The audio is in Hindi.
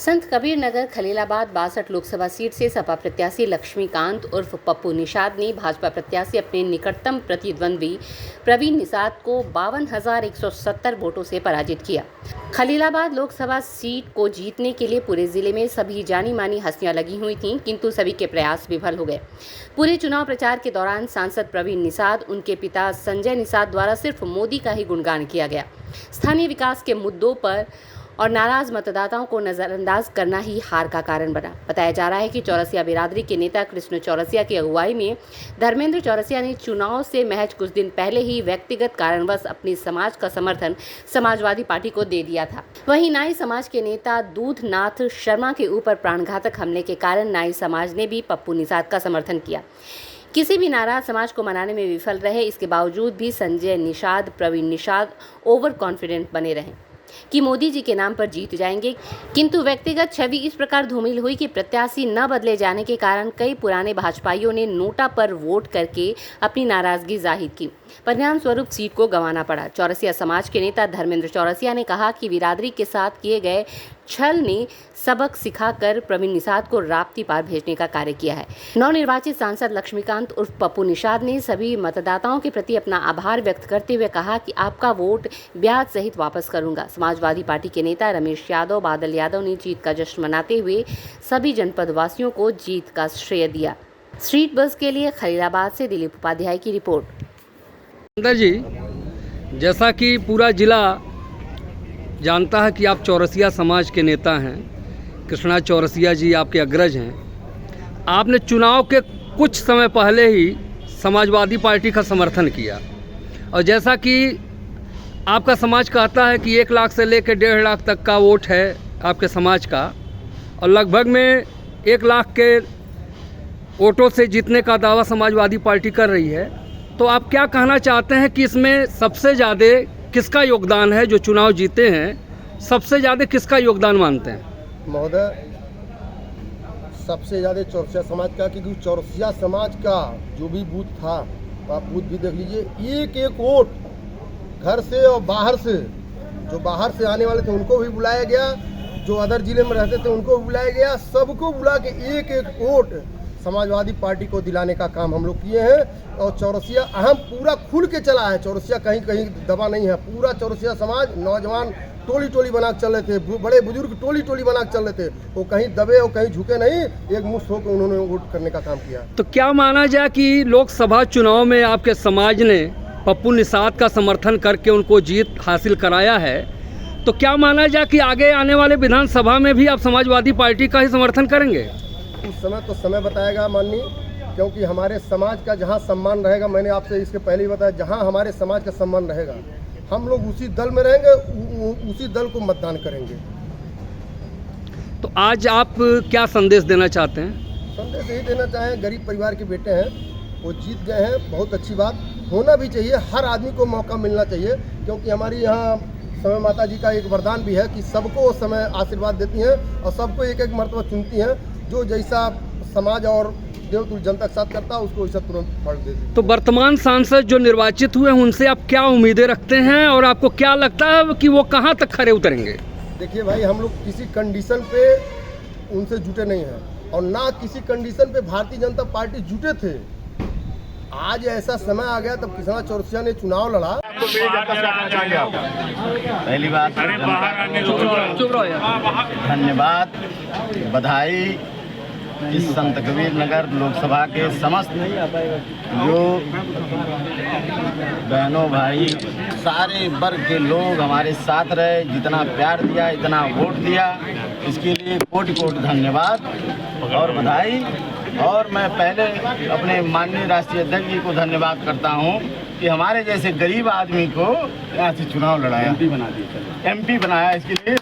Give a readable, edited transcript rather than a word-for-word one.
संत कबीर नगर खलीलाबाद 62 लोकसभा सीट से सपा प्रत्याशी लक्ष्मीकांत उर्फ पप्पू निषाद ने भाजपा प्रत्याशी अपने निकटतम प्रतिद्वंद्वी प्रवीण निषाद को 52,170 वोटों से पराजित किया। खलीलाबाद लोकसभा सीट को जीतने के लिए पूरे जिले में सभी जानी मानी हस्तियां लगी हुई थीं, किंतु सभी के प्रयास विफल हो गए। पूरे चुनाव प्रचार के दौरान सांसद प्रवीण निषाद, उनके पिता संजय निषाद द्वारा सिर्फ मोदी का ही गुणगान किया गया। स्थानीय विकास के मुद्दों पर और नाराज मतदाताओं को नजरअंदाज करना ही हार का कारण बना। बताया जा रहा है कि चौरसिया बिरादरी के नेता कृष्ण चौरसिया की अगुवाई में धर्मेंद्र चौरसिया ने चुनाव से महज कुछ दिन पहले ही व्यक्तिगत कारणवश अपनी समाज का समर्थन समाजवादी पार्टी को दे दिया था। वहीं नाई समाज के नेता दूधनाथ शर्मा के ऊपर प्राणघातक हमले के कारण नाई समाज ने भी पप्पू निषाद का समर्थन किया। किसी भी नाराज समाज को मनाने में विफल रहे। इसके बावजूद भी संजय निषाद, प्रवीण निषाद ओवर कॉन्फिडेंट बने रहे कि मोदी जी के नाम पर जीत जाएंगे, किंतु व्यक्तिगत छवि इस प्रकार धूमिल हुई कि प्रत्याशी न बदले जाने के कारण कई पुराने भाजपाइयों ने नोटा पर वोट करके अपनी नाराजगी जाहिर की। परिणाम स्वरूप सीट को गंवाना पड़ा। चौरसिया समाज के नेता धर्मेंद्र चौरसिया ने कहा कि बिरादरी के साथ किए गए छल ने सबक सिखाकर प्रवीण निषाद को राप्ती पार भेजने का कार्य किया है। नवनिर्वाचित सांसद लक्ष्मीकांत उर्फ पप्पू निषाद ने सभी मतदाताओं के प्रति अपना आभार व्यक्त करते हुए कहा कि आपका वोट ब्याज सहित वापस करूंगा। समाजवादी पार्टी के नेता रमेश यादव, बादल यादव ने जीत का जश्न मनाते हुए सभी जनपद वासियों को जीत का श्रेय दिया। स्ट्रीट बस के लिए खलीलाबाद से दिलीप उपाध्याय की रिपोर्ट। जी, जैसा कि पूरा जिला जानता है कि आप चौरसिया समाज के नेता हैं, कृष्णा चौरसिया जी आपके अग्रज हैं। आपने चुनाव के कुछ समय पहले ही समाजवादी पार्टी का समर्थन किया और जैसा कि आपका समाज कहता है कि 1 लाख से लेकर 1.5 लाख तक का वोट है आपके समाज का और लगभग में 1 लाख के वोटों से जीतने का दावा समाजवादी पार्टी कर रही है, तो आप क्या कहना चाहते हैं कि इसमें सबसे ज़्यादा किसका योगदान है? जो चुनाव जीते हैं सबसे ज़्यादा किसका योगदान मानते हैं? महोदय, सबसे ज़्यादा चौरसिया समाज का, क्योंकि चौरसिया समाज का जो भी बूथ था आप बूथ भी देख लीजिए, एक वोट घर से और बाहर से, जो बाहर से आने वाले थे उनको भी बुलाया गया, जो अदर जिले में रहते थे उनको भी बुलाया गया, सबको बुला के एक वोट समाजवादी पार्टी को दिलाने का काम हम लोग किए हैं। और चौरसिया अहम पूरा खुल के चला है। चौरसिया कहीं कहीं दबा नहीं है। पूरा चौरसिया समाज, नौजवान टोली बना के चल रहे थे, बड़े बुजुर्ग टोली बना के चल रहे थे, वो कहीं दबे और कहीं झुके नहीं, एक मुश्त होकर उन्होंने वोट करने का काम किया। तो क्या माना जाए कि लोकसभा चुनाव में आपके समाज ने पप्पू निषाद का समर्थन करके उनको जीत हासिल कराया है, तो क्या माना जाए कि आगे आने वाले विधानसभा में भी आप समाजवादी पार्टी का ही समर्थन करेंगे? उस समय तो समय बताएगा माननीय, क्योंकि हमारे समाज का जहां सम्मान रहेगा, मैंने आपसे इसके पहले ही बताया, जहां हमारे समाज का सम्मान रहेगा हम लोग उसी दल में रहेंगे, उसी दल को मतदान करेंगे। तो आज आप क्या संदेश देना चाहते हैं? संदेश यही देना चाहें, गरीब परिवार के बेटे हैं, वो जीत गए हैं, बहुत अच्छी बात, होना भी चाहिए। हर आदमी को मौका मिलना चाहिए, क्योंकि हमारी यहाँ समय माता जी का एक वरदान भी है कि सबको समय आशीर्वाद देती हैं और सबको एक मर्तबा चुनती हैं। जो जैसा समाज और देवतुल जनता के साथ करता है उसको वैसा तुरंत फल देती। तो वर्तमान सांसद जो निर्वाचित हुए हैं उनसे आप क्या उम्मीदें रखते हैं और आपको क्या लगता है कि वो कहां तक खरे उतरेंगे? देखिए भाई, हम लोग किसी कंडीशन पे उनसे जुटे नहीं हैं और ना किसी कंडीशन पे भारतीय जनता पार्टी जुटे थे। आज ऐसा समय आ गया तब कृष्णा चौरसिया ने चुनाव लड़ा। पहली बात धन्यवाद, बधाई इस संत कबीर नगर लोकसभा के समस्त जो बहनों भाई सारे वर्ग के लोग हमारे साथ रहे, जितना प्यार दिया, इतना वोट दिया, इसके लिए कोटि कोटि धन्यवाद और बधाई। और मैं पहले अपने माननीय राष्ट्रीय अध्यक्ष जी को धन्यवाद करता हूं कि हमारे जैसे गरीब आदमी को यहाँ से चुनाव लड़ाया, एमपी बनाया, इसके लिए